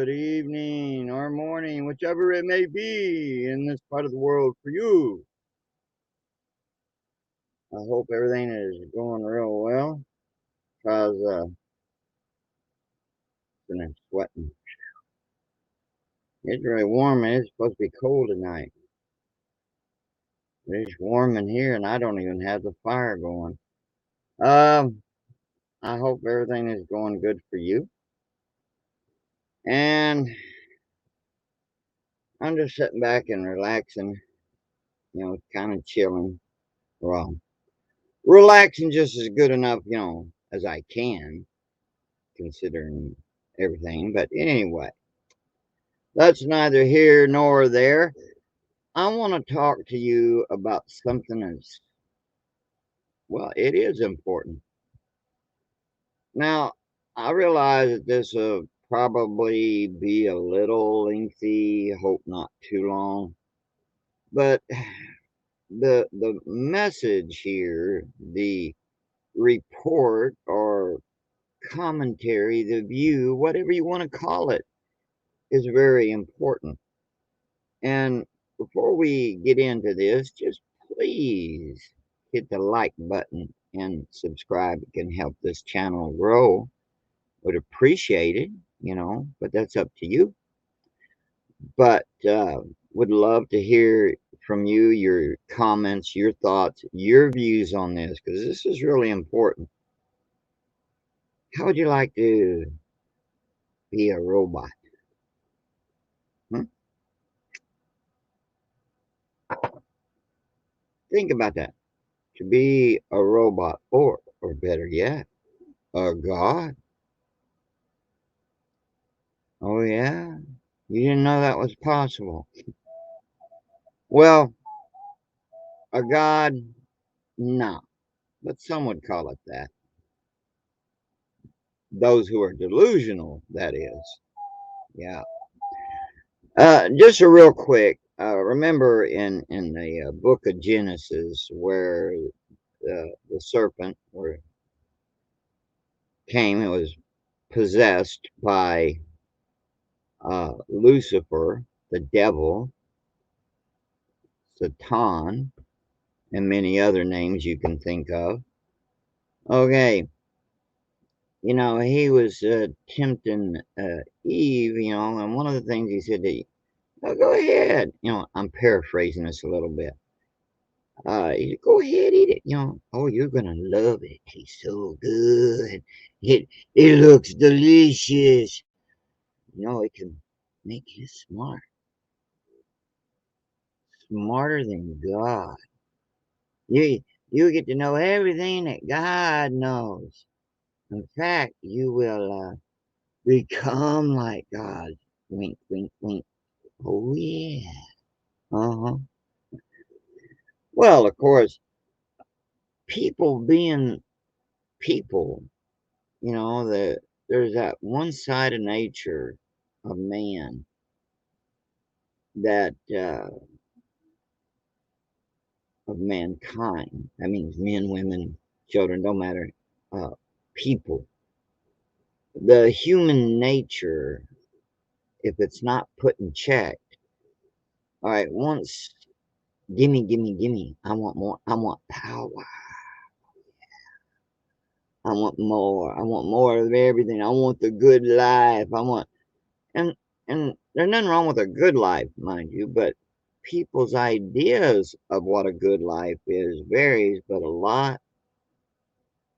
good evening or morning, whichever it may be in this part of the world for you. I hope everything is going real well because I've been sweating. It's really warm and it's supposed to be cold tonight. It's warm in here and I don't even have the fire going. Um, I hope everything is going good for you. And I'm just sitting back and relaxing, kind of chilling. Well, relaxing just as good enough, as I can, considering everything. But anyway, that's neither here nor there. I want to talk to you about something that's, well, it is important. Now, I realize that this will probably be a little lengthy, hope not too long. But the message here, the report or commentary, the view, whatever you want to call it, is very important. And before we get into this, just please hit the like button and subscribe. It can help this channel grow. Would appreciate it, but that's up to you. But would love to hear from you, your comments, your thoughts, your views on this, because this is really important. How would you like to be a robot? Hmm? Think about that. To be a robot, or better yet, a god. Oh yeah, you didn't know that was possible. Well, a god, no, but some would call it that. Those who are delusional, that is. Yeah. Just a real quick. Remember in the book of Genesis where the serpent came, it was possessed by Lucifer, the devil, Satan, and many other names you can think of. Okay, he was tempting Eve, and one of the things he said to, oh, go ahead, I'm paraphrasing this a little bit. He said, go ahead, eat it, oh, you're gonna love it. It tastes so good. It looks delicious. It can make you smarter than God. You you get to know everything that God knows. In fact, you will become like God. Wink, wink, wink. Oh yeah. Uh-huh. Well, of course, people being people, there's that one side of nature of man that of mankind. That means men, women, children, don't matter. Uh, people. The human nature, if it's not put in check, all right, once gimme, gimme, gimme. I want more. I want power. I want more. I want more of everything. I want the good life. And and there's nothing wrong with a good life, mind you, but people's ideas of what a good life is varies, but a lot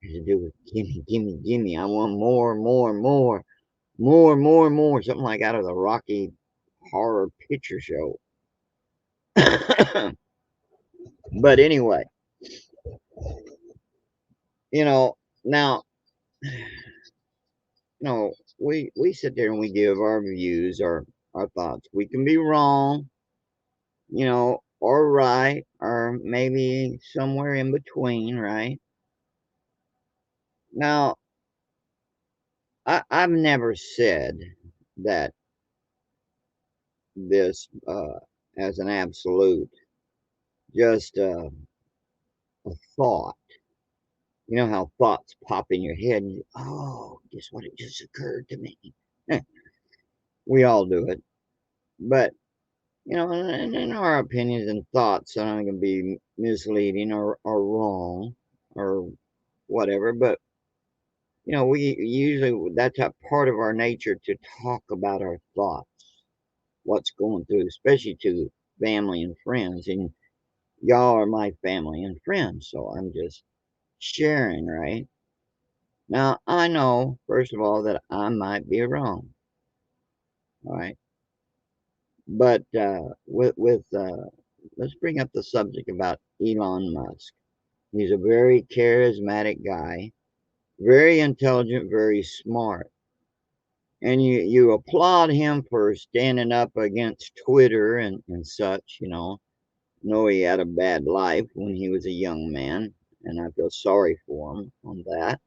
has to do with gimme, gimme, gimme. I want more, more, more, more, more, more. Something like out of the Rocky Horror Picture Show. But anyway, you know, now we sit there and we give our views, our thoughts. We can be wrong, or right, or maybe somewhere in between, right? Now, I've never said that this as an absolute, just a thought. You know how thoughts pop in your head and oh, guess what? It just occurred to me. We all do it. But, and our opinions and thoughts are not going to be misleading or wrong or whatever. But, we usually, that's a part of our nature to talk about our thoughts, what's going through, especially to family and friends. And y'all are my family and friends. So I'm just sharing, right? Now, I know, first of all, that I might be wrong. All right. But let's bring up the subject about Elon Musk. He's a very charismatic guy, very intelligent, very smart. And you applaud him for standing up against Twitter and such, Know he had a bad life when he was a young man, and I feel sorry for him on that.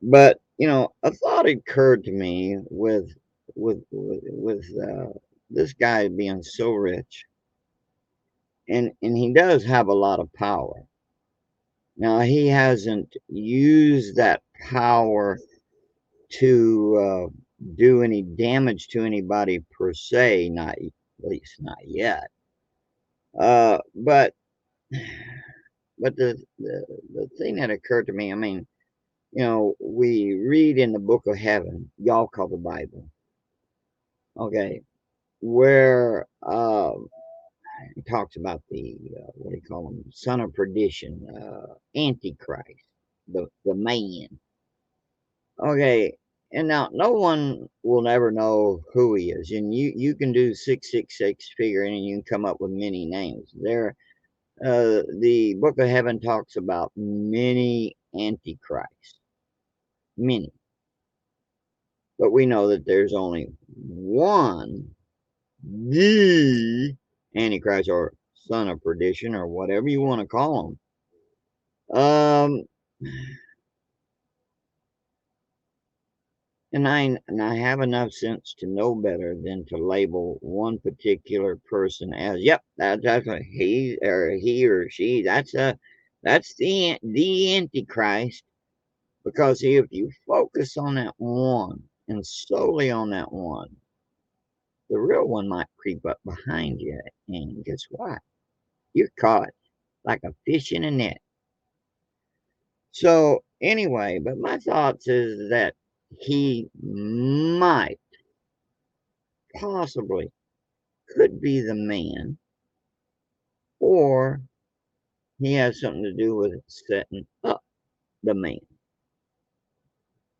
But, a thought occurred to me with this guy being so rich, and he does have a lot of power. Now, he hasn't used that power to do any damage to anybody per se, not at least not yet. But the thing that occurred to me, I mean, we read in the book of heaven, y'all call the Bible, okay, where it talks about the what do you call him, son of perdition, Antichrist, the man. Okay, and now no one will ever know who he is, and you can do 666 figuring, and you can come up with many names. The Book of Heaven talks about many antichrists, many, but we know that there's only one, the antichrist or son of perdition or whatever you want to call him. And I have enough sense to know better than to label one particular person as, yep, that's a he or she. That's the Antichrist. Because if you focus on that one and solely on that one, the real one might creep up behind you, and guess what? You're caught like a fish in a net. So anyway, but my thoughts is that he might possibly could be the man, or he has something to do with setting up the man.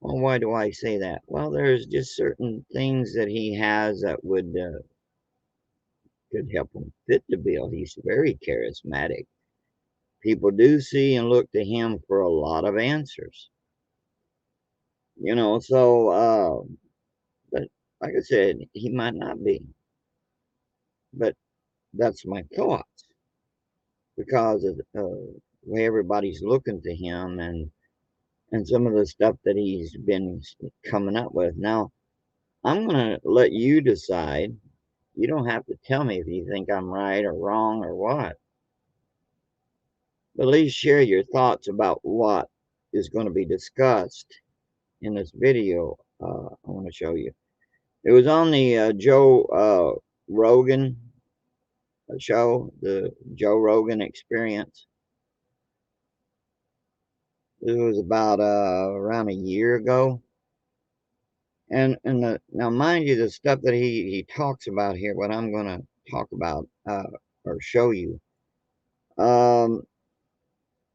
Well, why do I say that? Well, there's just certain things that he has that would could help him fit the bill. He's very charismatic. People do see and look to him for a lot of answers. But like I said, he might not be. But that's my thoughts because of the way everybody's looking to him and some of the stuff that he's been coming up with. Now, I'm going to let you decide. You don't have to tell me if you think I'm right or wrong or what. But at least share your thoughts about what is going to be discussed in this video I want to show you. It was on the Joe Rogan show, the Joe Rogan Experience. It was about around a year ago. Now, mind you, the stuff that he talks about here, what I'm going to talk about or show you, um,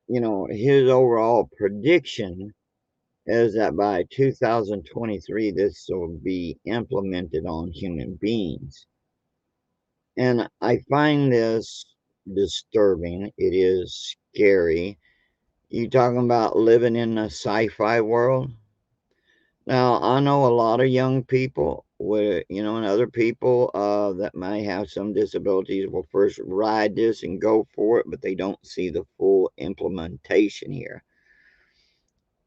his overall prediction is that by 2023, this will be implemented on human beings. And I find this disturbing. It is scary. You talking about living in a sci-fi world? Now, I know a lot of young people and other people that may have some disabilities will first ride this and go for it, but they don't see the full implementation here.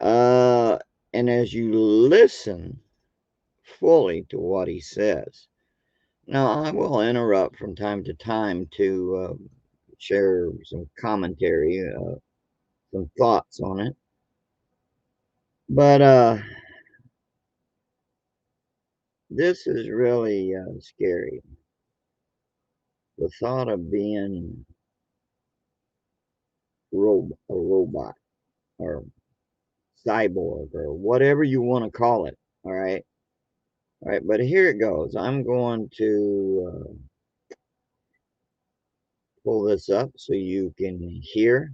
Uh, and as you listen fully to what he says, now I will interrupt from time to time to share some commentary, some thoughts on it. But this is really scary. The thought of being a robot or cyborg or whatever you want to call it. All right. All right. But here it goes. I'm going to pull this up so you can hear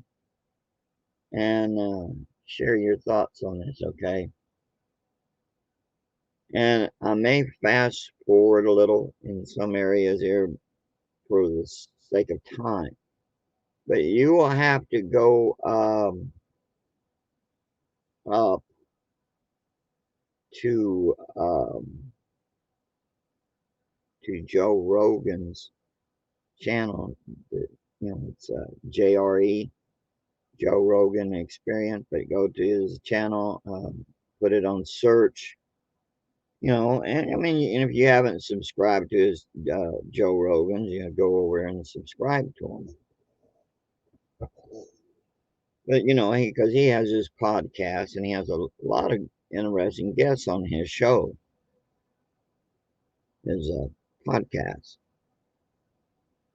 and share your thoughts on this. Okay. And I may fast forward a little in some areas here for the sake of time. But you will have to go up to Joe Rogan's channel. It's JRE, Joe Rogan Experience. But go to his channel, put it on search. And I mean, and if you haven't subscribed to his Joe Rogan's, go over and subscribe to him. But because he has his podcast and he has a lot of interesting guests on his show, his podcast.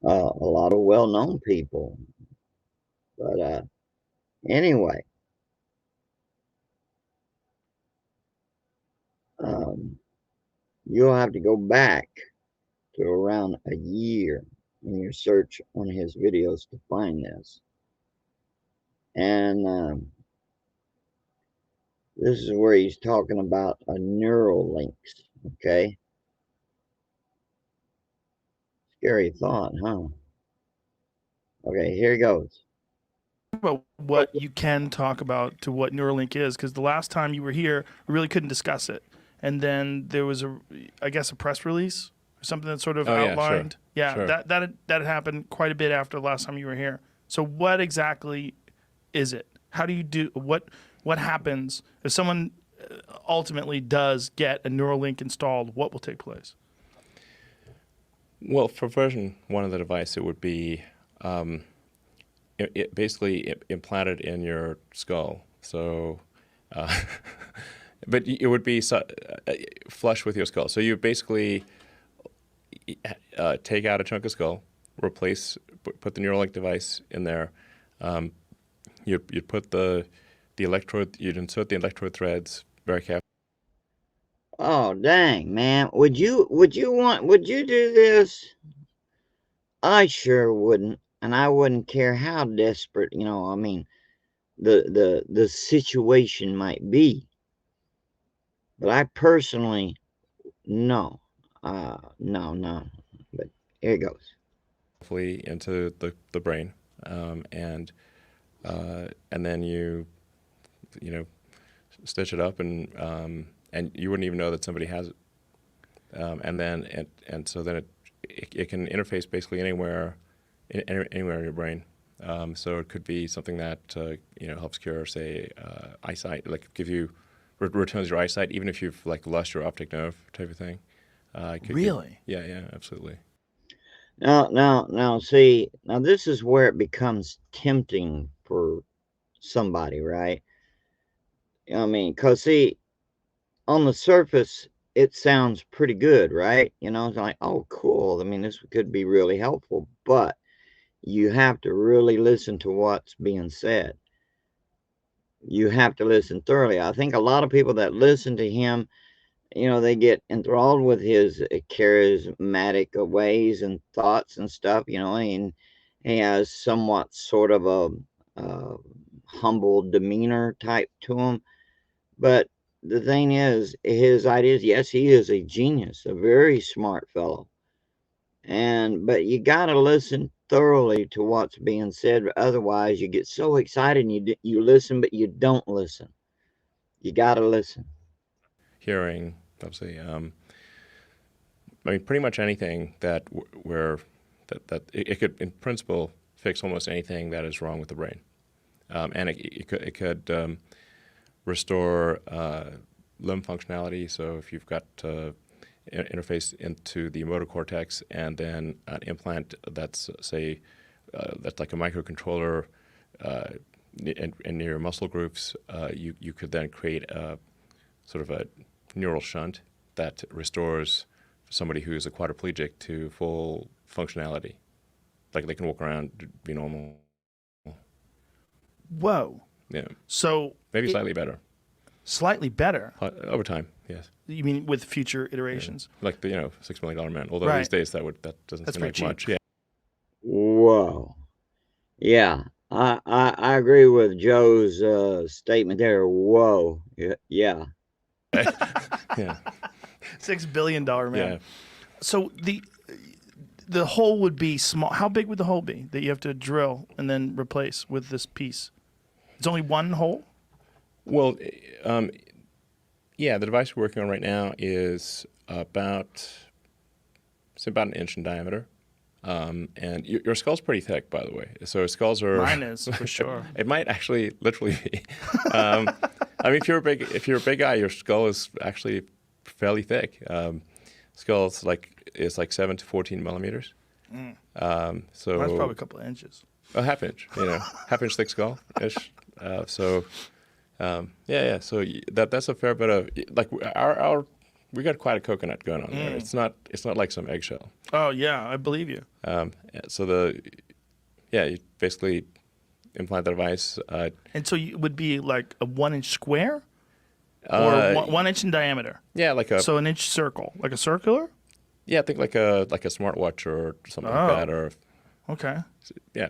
A lot of well-known people. But anyway, you'll have to go back to around a year in your search on his videos to find this. And this is where he's talking about a Neuralink. Okay. Scary thought, huh? Okay, here he goes. About what you can talk about to what Neuralink is, because the last time you were here, we really couldn't discuss it. And then there was I guess, a press release or something that sort of outlined. Yeah, sure. That happened quite a bit after the last time you were here. So what exactly is it? How do you do what happens if someone ultimately does get a Neuralink installed? What will take place? Well, for version 1 of the device, it would be it basically implanted in your skull. So, but it would be flush with your skull. So you basically take out a chunk of skull, put the Neuralink device in there. You'd put the electrode. You'd insert the electrode threads very carefully. Oh dang, man! Would you do this? I sure wouldn't, and I wouldn't care how desperate, I mean, the situation might be. But I personally, no, no. But here it goes. Into the brain, and then you stitch it up, and you wouldn't even know that somebody has it. And so then it can interface basically anywhere in your brain. So it could be something that helps cure, say, eyesight, like returns your eyesight, even if you've lost your optic nerve type of thing. Really? Yeah, absolutely. Now, see, now this is where it becomes tempting for somebody, right? I mean, because see, on the surface, it sounds pretty good, right? It's like, oh, cool. I mean, this could be really helpful, but you have to really listen to what's being said. You have to listen thoroughly. I think a lot of people that listen to him, they get enthralled with his charismatic ways and thoughts and stuff, and he has somewhat sort of a humble demeanor type to him. But the thing is, his ideas, yes, he is a genius, a very smart fellow. But you got to listen thoroughly to what's being said. Otherwise, you get so excited and you listen, but you don't listen. You got to listen. Hearing, obviously. I mean, pretty much anything that it could, in principle, fix almost anything that is wrong with the brain, and it could restore limb functionality. So if you've got interface into the motor cortex, and then an implant that's that's like a microcontroller in your muscle groups, you could then create a sort of a neural shunt that restores somebody who's a quadriplegic to full functionality, like they can walk around, be normal. Whoa. Yeah, So maybe slightly better slightly better. over time. Yes. You mean with future iterations? Like the $6 million man. Although Right. these days that doesn't That's seem pretty like cheap. much. Yeah. Whoa. Yeah, I agree with Joe's statement there. Whoa. Yeah. Yeah. $6 billion man. Yeah. So the hole would be small. How big would the hole be that you have to drill and then replace with this piece? It's only one hole? Well, yeah, the device we're working on right now is about an inch in diameter. And your skull's pretty thick, by the way. So skulls are. Mine is, for sure. It might actually literally be. I mean, if you're a big guy, your skull is actually fairly thick. Skull's is like 7 to 14 millimeters. So That's probably a couple of inches. a half inch, half inch thick skull ish. Yeah. So that's a fair bit of we got quite a coconut going on there. It's not like some eggshell. Oh yeah, I believe you. So you basically implant the device. And so it would be like a 1 inch square, or 1 inch in diameter. Yeah, So an inch circle, like a circular. I think like a smartwatch or something like that, or Okay. yeah.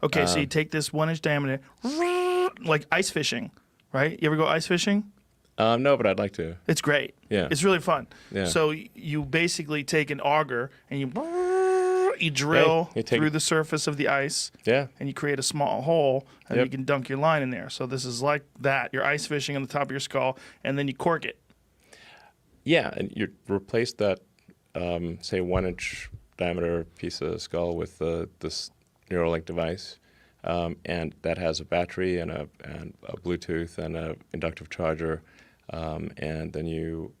Okay, so you take this 1 inch diameter, like ice fishing, right? You ever go ice fishing? No, but I'd like to. It's great. Yeah. It's really fun. Yeah. So you basically take an auger and you drill through the surface of the ice. Yeah. And you create a small hole, and Yep. you can dunk your line in there. So this is like that. You're ice fishing on the top of your skull, and then you cork it. Yeah, and you replace that, say, 1 inch diameter piece of skull with this Neuralink device, and that has a battery and a Bluetooth and a inductive charger, and then you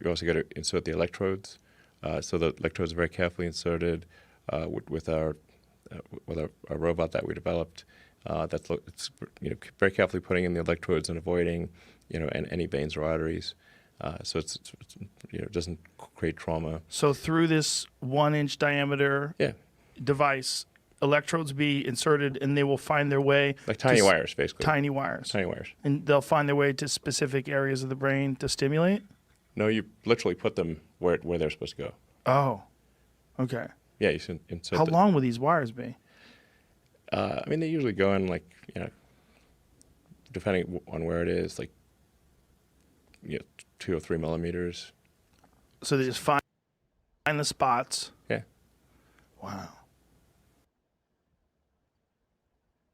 also got to insert the electrodes. So the electrodes are very carefully inserted with our robot that we developed. It's very carefully putting in the electrodes and avoiding any veins or arteries. So it doesn't create trauma. So through this 1 inch diameter device, electrodes be inserted, and they will find their way Like tiny wires, basically. Tiny wires. Tiny wires. And they'll find their way to specific areas of the brain to stimulate? No, you literally put them where they're supposed to go. Oh, okay. Yeah, you should insert How long will these wires be? I mean, they usually go in depending on where it is, 2 or 3 millimeters. So they just find the spots. Yeah. Wow.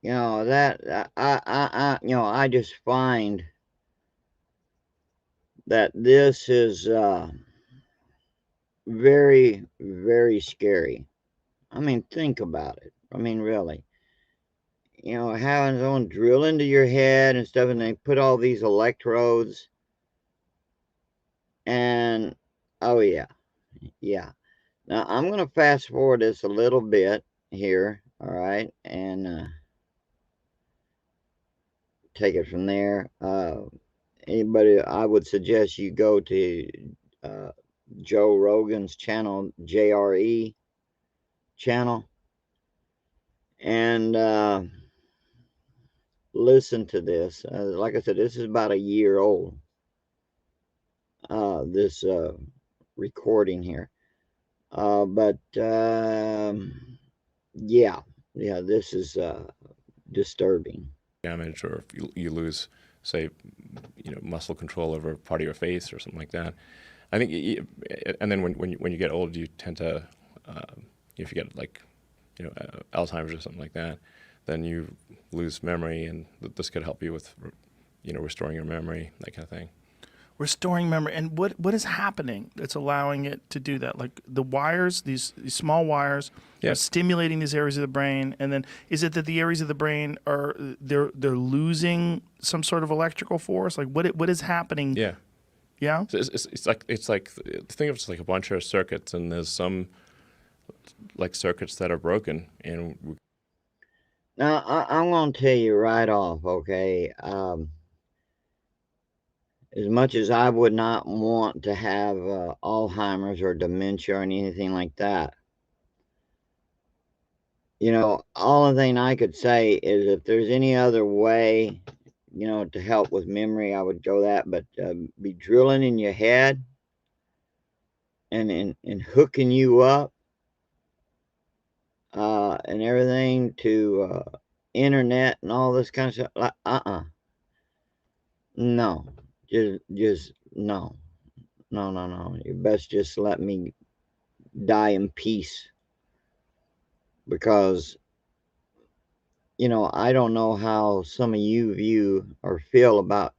That I just find that this is very, very scary. I mean, think about it. I mean, really. Having someone drill into your head and stuff, and they put all these electrodes, and oh yeah. Now I'm gonna fast forward this a little bit here, all right, and take it from there. Anybody, I would suggest you go to Joe Rogan's channel, JRE channel, and listen to this. Like I said, this is about a year old. This recording here, but yeah, this is disturbing. Damage, or if you lose, say, muscle control over part of your face or something like that. I think, and then when you get old, you tend to, if you get Alzheimer's or something like that, then you lose memory, and this could help you with, restoring your memory, that kind of thing. Restoring memory. And what is happening that's allowing it to do that? Like the wires, these small wires, are stimulating these areas of the brain, and then is it that the areas of the brain are they're losing some sort of electrical force? Like what is happening? Yeah. Yeah. So it's like think of it as like a bunch of circuits, and there's some circuits that are broken, and now I'm going to tell you right off, okay. as much as I would not want to have Alzheimer's or dementia or anything like that, all the thing I could say is if there's any other way, to help with memory, I would go that. But be drilling in your head and hooking you up and everything to internet and all this kind of stuff, like, no, just no, no, no, no. You best just let me die in peace, because I don't know how some of you view or feel about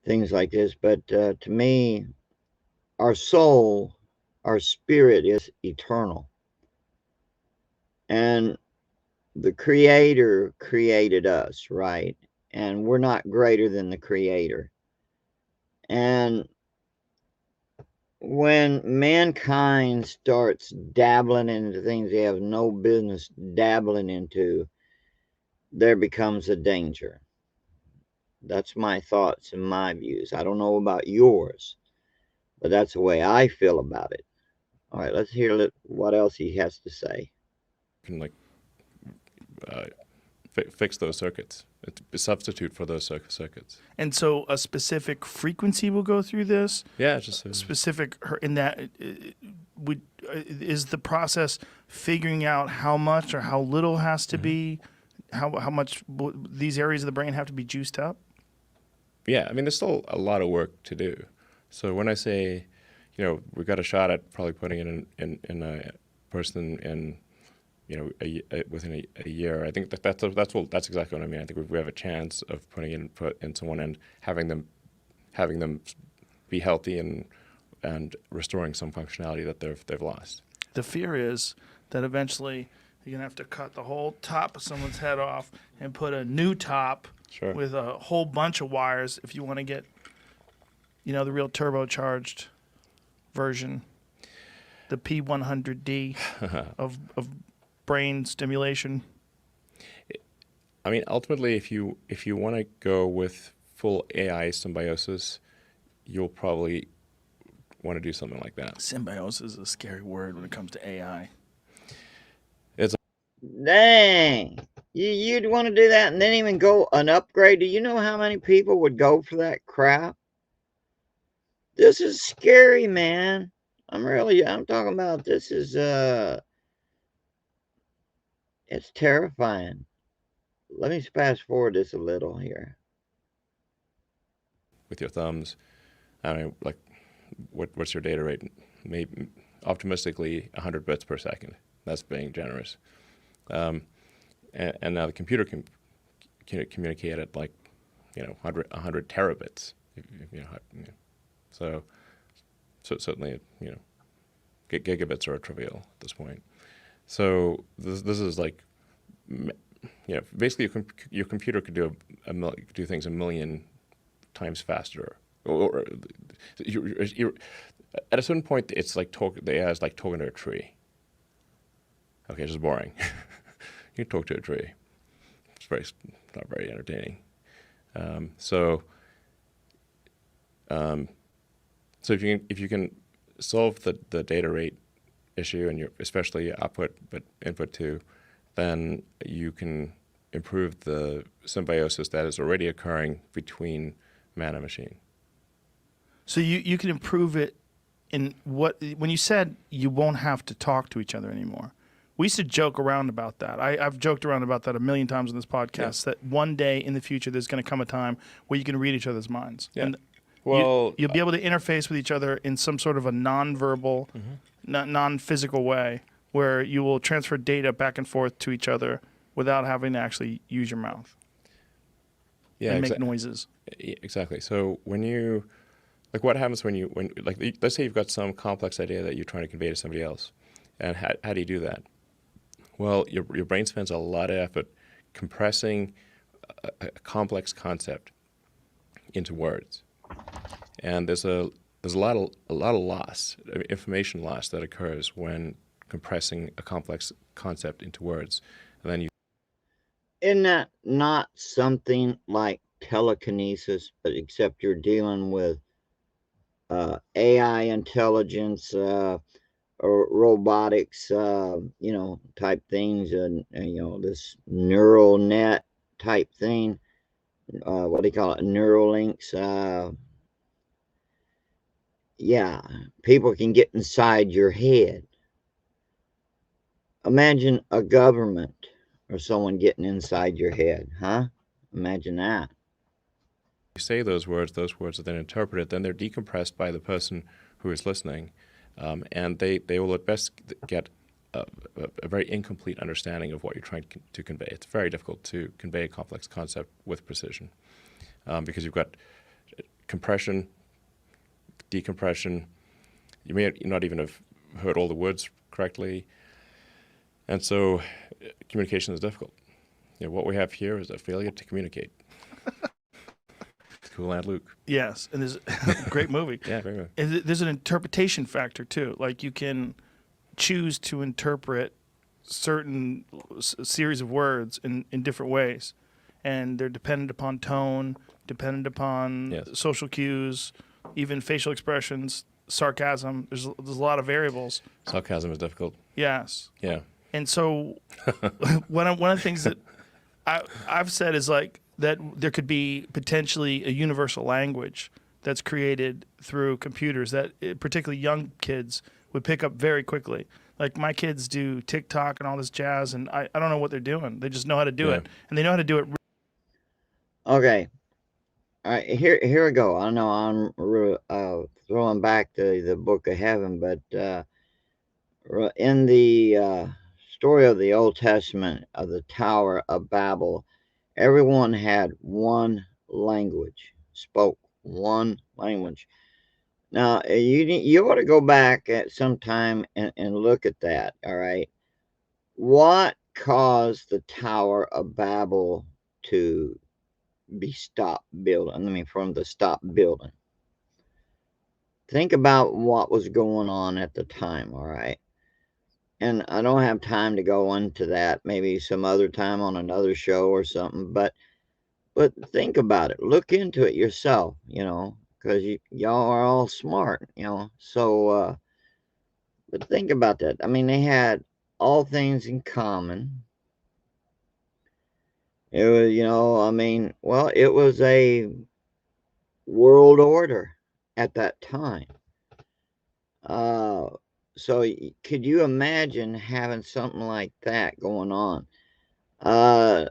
things like this, but to me, our soul, our spirit is eternal, and the Creator created us, right? And we're not greater than the Creator. And when mankind starts dabbling into things they have no business dabbling into, there becomes a danger. That's my thoughts and my views. I don't know about yours, but that's the way I feel about it. All right, let's hear what else he has to say. Can like fix those circuits, substitute for those circuits. And so a specific frequency will go through this. Yeah, just specific in that is the process figuring out how much or how little has to be, how much these areas of the brain have to be juiced up. Yeah, I mean, there's still a lot of work to do. So when I say, we got a shot at probably putting it in a person in, within a year, I think that's exactly what I mean. I think we have a chance of putting in someone and having them be healthy and restoring some functionality that they've lost. The fear is that eventually you're gonna have to cut the whole top of someone's head off and put a new top. Sure. With a whole bunch of wires if you want to get, the real turbocharged version, the P100D of brain stimulation. I mean, ultimately, if you want to go with full AI symbiosis, you'll probably want to do something like that. Symbiosis is a scary word when it comes to AI. Dang. You'd want to do that and then even go an upgrade. Do you know how many people would go for that crap? This is scary, man. I'm talking about this is, it's terrifying. Let me fast forward this a little here. With your thumbs, I mean, like, what's your data rate? Maybe optimistically 100 bits per second. That's being generous. And now the computer can communicate at 100 terabits. So certainly gigabits are trivial at this point. So this is like basically your computer could do things a million times faster. Or at a certain point, it's like the AI is like talking to a tree. Okay, this is boring. You talk to a tree. It's not very entertaining. So if you can solve the data rate issue and especially output but input too, then you can improve the symbiosis that is already occurring between man and machine. So you can improve it in when you said you won't have to talk to each other anymore. We used to joke around about that. I've joked around about that a million times on this podcast, that one day in the future there's going to come a time where you can read each other's minds. Yeah. And well, you'll be able to interface with each other in some sort of a non-verbal, non-physical way where you will transfer data back and forth to each other without having to actually use your mouth and make noises. Exactly. So what happens when let's say you've got some complex idea that you're trying to convey to somebody else, and how do you do that? Well, your brain spends a lot of effort compressing a complex concept into words, and there's a lot of loss, information loss that occurs when compressing a complex concept into words, and then Isn't that not something like telekinesis, but except you're dealing with AI intelligence, or robotics, type things, and this neural net type thing. What do you call it? Neuralinks. Yeah, people can get inside your head. Imagine a government or someone getting inside your head, huh? Imagine that. You say those words are then interpreted, then they're decompressed by the person who is listening, and they will at best get a very incomplete understanding of what you're trying to convey. It's very difficult to convey a complex concept with precision, because you've got compression, decompression. You may not even have heard all the words correctly, and so communication is difficult. What we have here is a failure to communicate. Cool Aunt Luke. Yes, and there's a great movie. Yeah, very good. And there's an interpretation factor too. Like you can choose to interpret certain series of words in different ways, and they're dependent upon tone, dependent upon Yes. social cues, even facial expressions, sarcasm. There's a lot of variables. Sarcasm is difficult. Yes, Yeah. and so one of the things that I've said is like that there could be potentially a universal language that's created through computers that particularly young kids would pick up very quickly. Like my kids do TikTok and all this jazz, and I don't know what they're doing. They just know how to do Yeah. it, and they know how to do it. Okay. All right, here we go. I know I'm throwing back the book of heaven, but in the story of the Old Testament of the Tower of Babel, everyone had one language, spoke one language. Now you ought to go back at some time and look at that. All right, what caused the Tower of Babel to be stopped building? I mean, from the stop building. Think about what was going on at the time. All right. And I don't have time to go into that. Maybe some other time on another show or something. But think about it. Look into it yourself. Because y'all are all smart. So, but think about that. I mean, they had all things in common. It was, I mean, well, it was a world order at that time. So could you imagine having something like that going on? Uh,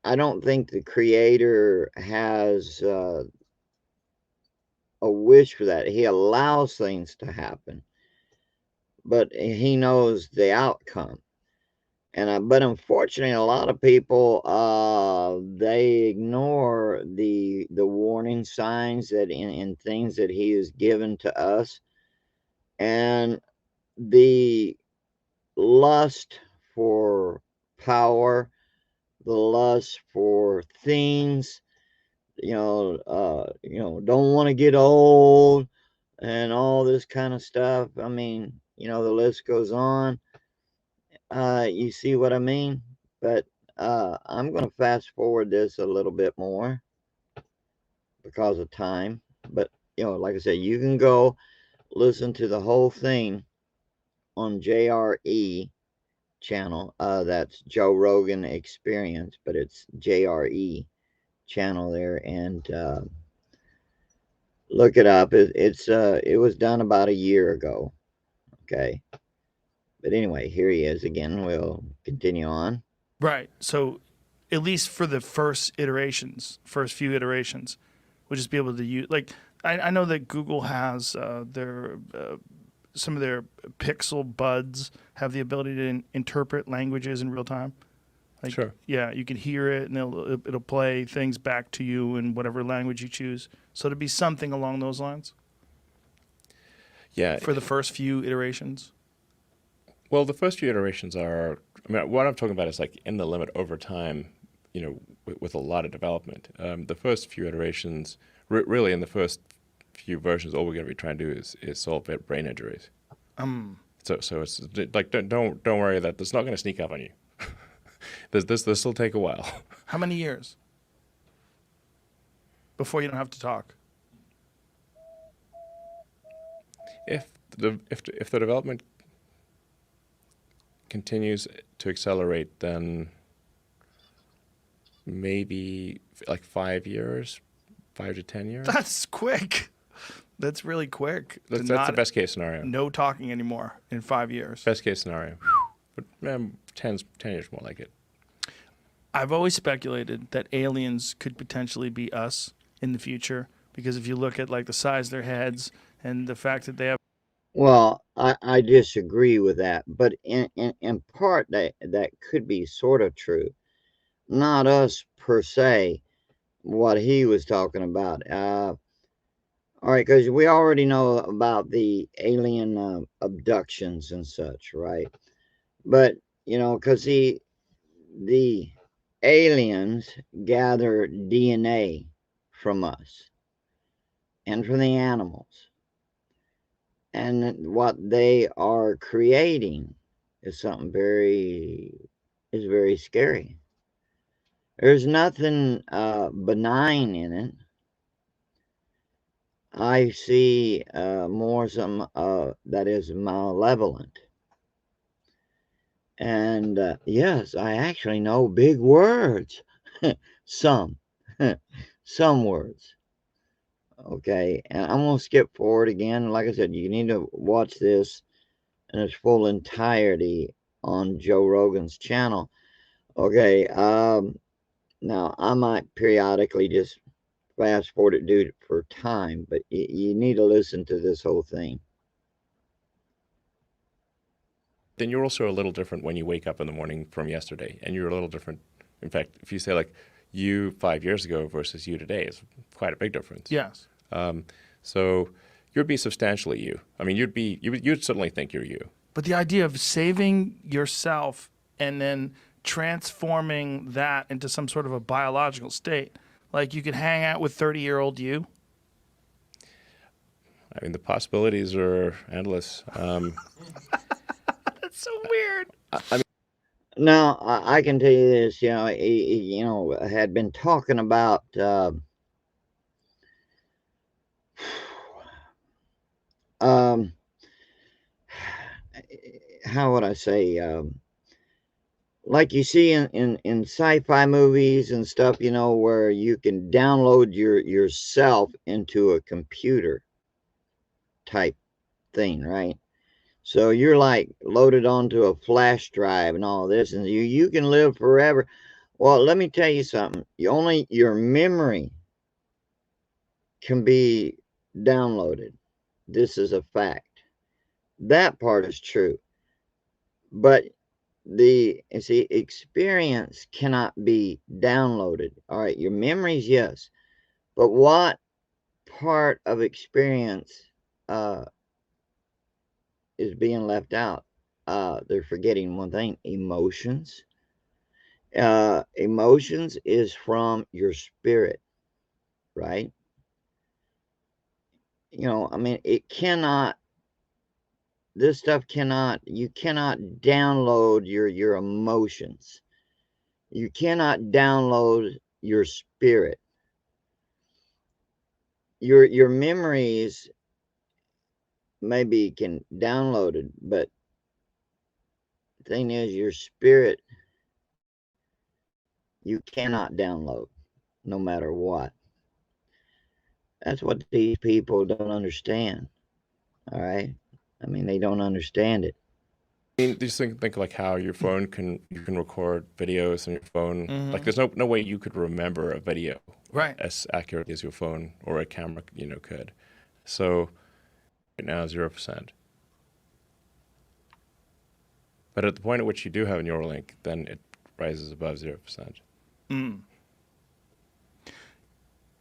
I don't think the creator has a wish for that. He allows things to happen, but he knows the outcome. And but unfortunately, a lot of people they ignore the warning signs that in things that he has given to us, and the lust for power, the lust for things, don't want to get old and all this kind of stuff. I mean, the list goes on. You see what I mean? But I'm going to fast forward this a little bit more because of time. But, like I said, you can go listen to the whole thing on JRE channel. That's Joe Rogan Experience, but it's JRE channel there, and look it up. It was done about a year ago. Okay, but anyway, here he is again. We'll continue on. Right. So, at least for the first few iterations, we'll just be able to use. Like, I know that Google has their some of their Pixel buds have the ability to interpret languages in real time. Like, Sure. Yeah, you can hear it, and it'll play things back to you in whatever language you choose. So, to be something along those lines. Yeah. For the first few iterations. Well, the first few iterations are, I mean, what I'm talking about is like in the limit over time, with a lot of development. The first few iterations, really in the first few versions, all we're going to be trying to do is solve brain injuries. So it's like, don't worry that it's not going to sneak up on you. This will take a while. How many years? before you don't have to talk? If the development continues to accelerate, then maybe like 5 years, 5 to 10 years. That's quick. That's really quick. That's the best case scenario. No talking anymore in 5 years. Best case scenario. But 10 years more like it. I've always speculated that aliens could potentially be us in the future, because if you look at like the size of their heads and the fact that they have. Well, I disagree with that, but in part that could be sort of true. Not us per se, what he was talking about. All right, because we already know about the alien abductions and such, right? But, because the aliens gather DNA from us and from the animals. And what they are creating is something very scary. There's nothing benign in it. I see more some that is malevolent. And yes, I actually know big words. Some. Some words. Okay, and I'm going to skip forward again. Like I said, you need to watch this in its full entirety on Joe Rogan's channel. Okay, now I might periodically just fast forward it due for time, but you need to listen to this whole thing. Then you're also a little different when you wake up in the morning from yesterday, and you're a little different. In fact, if you say like you 5 years ago versus you today, it's quite a big difference. Yes. So you'd be substantially you. I mean, you'd certainly think you're you. But the idea of saving yourself and then transforming that into some sort of a biological state, like you could hang out with 30-year-old you. I mean, the possibilities are endless. That's so weird. Now, I can tell you this, I had been talking about how would I say, like you see in sci-fi movies and stuff, where you can download yourself into a computer type thing, right? So you're like loaded onto a flash drive and all this, and you can live forever. Well, let me tell you something. Only your memory can be downloaded. This is a fact. That part is true. But the experience cannot be downloaded. All right, your memories, yes. But what part of experience is being left out? They're forgetting one thing: emotions. Emotions is from your spirit, right? I mean, this stuff you cannot download your emotions. You cannot download your spirit. Your memories maybe can download it, but the thing is, your spirit, you cannot download no matter what. That's what these people don't understand. All right. I mean, they don't understand it. I mean, just think like how your phone you can record videos on your phone. Like there's no way you could remember a video Right. as accurately as your phone or a camera, could. So right now 0%. But at the point at which you do have a Neuralink, then it rises above 0%.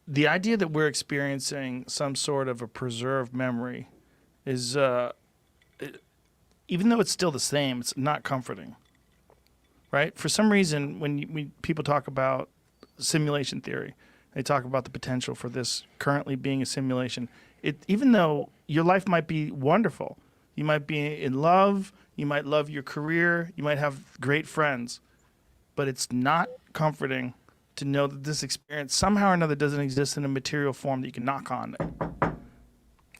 The idea that we're experiencing some sort of a preserved memory is, even though it's still the same, it's not comforting, right? For some reason, when people talk about simulation theory, they talk about the potential for this currently being a simulation. Even though your life might be wonderful, you might be in love, you might love your career, you might have great friends, but it's not comforting to know that this experience somehow or another doesn't exist in a material form that you can knock on.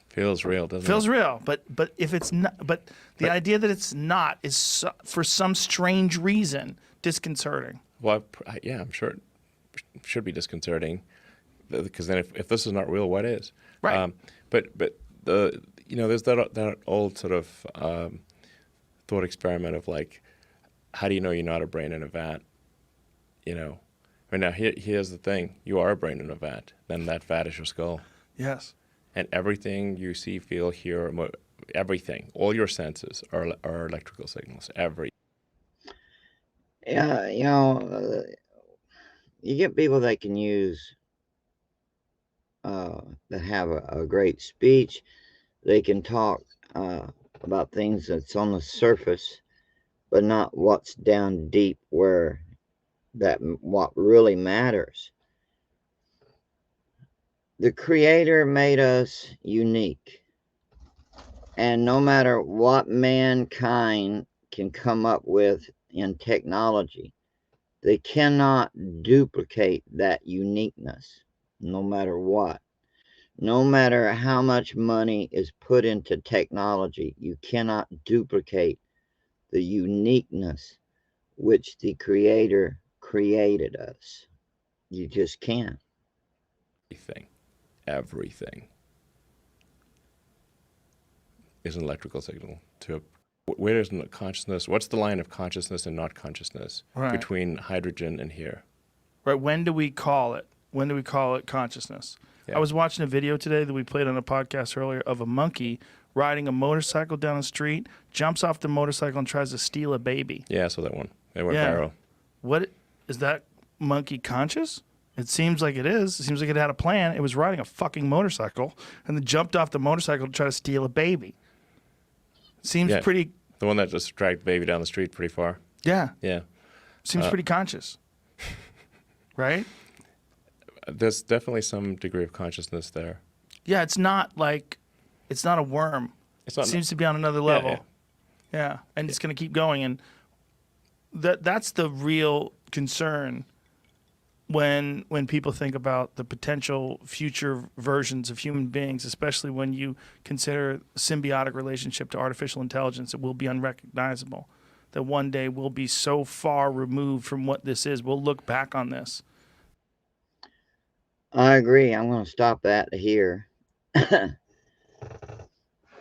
Feels real, doesn't Feels it? real, but if it's not, but the idea that it's not is for some strange reason disconcerting. Well, yeah, I'm sure it should be disconcerting, because then if this is not real, what is? Right. But the there's that old sort of thought experiment of like, how do you know you're not a brain in a vat? Right now, here's the thing: you are a brain in a vat. Then that vat is your skull. Yes. And everything you see, feel, hear, everything, all your senses are electrical signals. Yeah, you get people that can use that have a great speech. They can talk about things that's on the surface, but not what's down deep where what really matters. The Creator made us unique, and no matter what mankind can come up with in technology, they cannot duplicate that uniqueness, no matter what. No matter how much money is put into technology, you cannot duplicate the uniqueness which the Creator created us. You just can't. Everything is an electrical signal. Where is consciousness? What's the line of consciousness and not consciousness between hydrogen and here? Right. When do we call it? When do we call it consciousness? Yeah. I was watching a video today that we played on a podcast earlier of a monkey riding a motorcycle down the street, jumps off the motorcycle and tries to steal a baby. Yeah, I saw that one. They went viral. What is that monkey conscious? It seems like it is. It seems like it had a plan. It was riding a fucking motorcycle and then jumped off the motorcycle to try to steal a baby. Seems pretty... The one that just dragged the baby down the street pretty far. Yeah. Yeah. Seems pretty conscious. Right? There's definitely some degree of consciousness there. Yeah, it's not a worm. It seems to be on another level. Yeah. And it's going to keep going. And that's the real concern when people think about the potential future versions of human beings, especially when you consider symbiotic relationship to artificial intelligence, it will be unrecognizable. That one day we'll be so far removed from what this is. We'll look back on this. I agree. I'm going to stop that here. All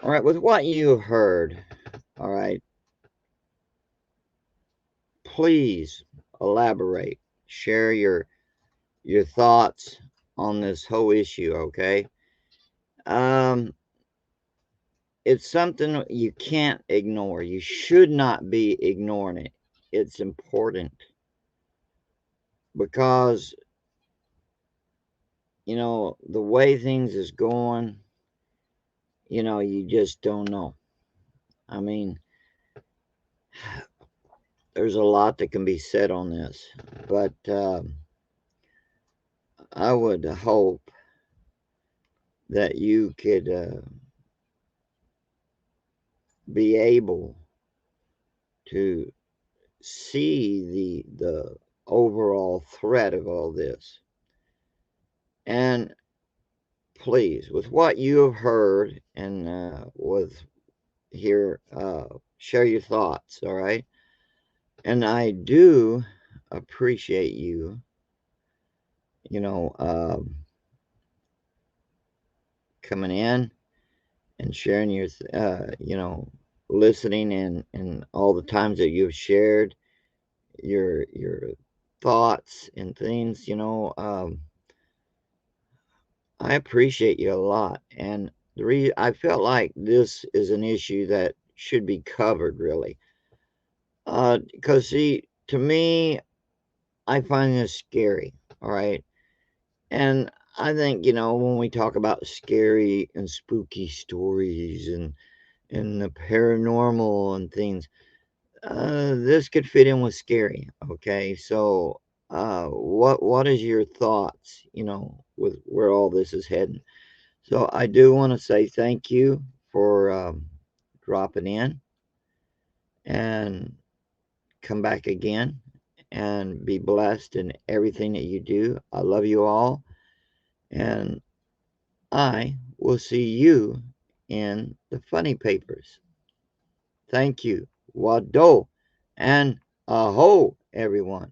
right, with what you heard, all right, please elaborate. Share your thoughts on this whole issue, okay? It's something you can't ignore. You should not be ignoring it. It's important because the way things is going, you just don't know. I mean, there's a lot that can be said on this, but I would hope that you could be able to see the overall threat of all this. And please, with what you have heard and share your thoughts, all right? And I do appreciate you, coming in and sharing your, listening and all the times that you've shared your thoughts and things, I appreciate you a lot. And I felt like this is an issue that should be covered, really. Because, see, to me, I find this scary, all right? And I think, when we talk about scary and spooky stories and the paranormal and things, this could fit in with scary, okay? So, what is your thoughts, with where all this is heading? So I do want to say thank you for dropping in and come back again and be blessed in everything that you do. I love you all, and I will see you in the funny papers. Thank you. Wado and aho, everyone.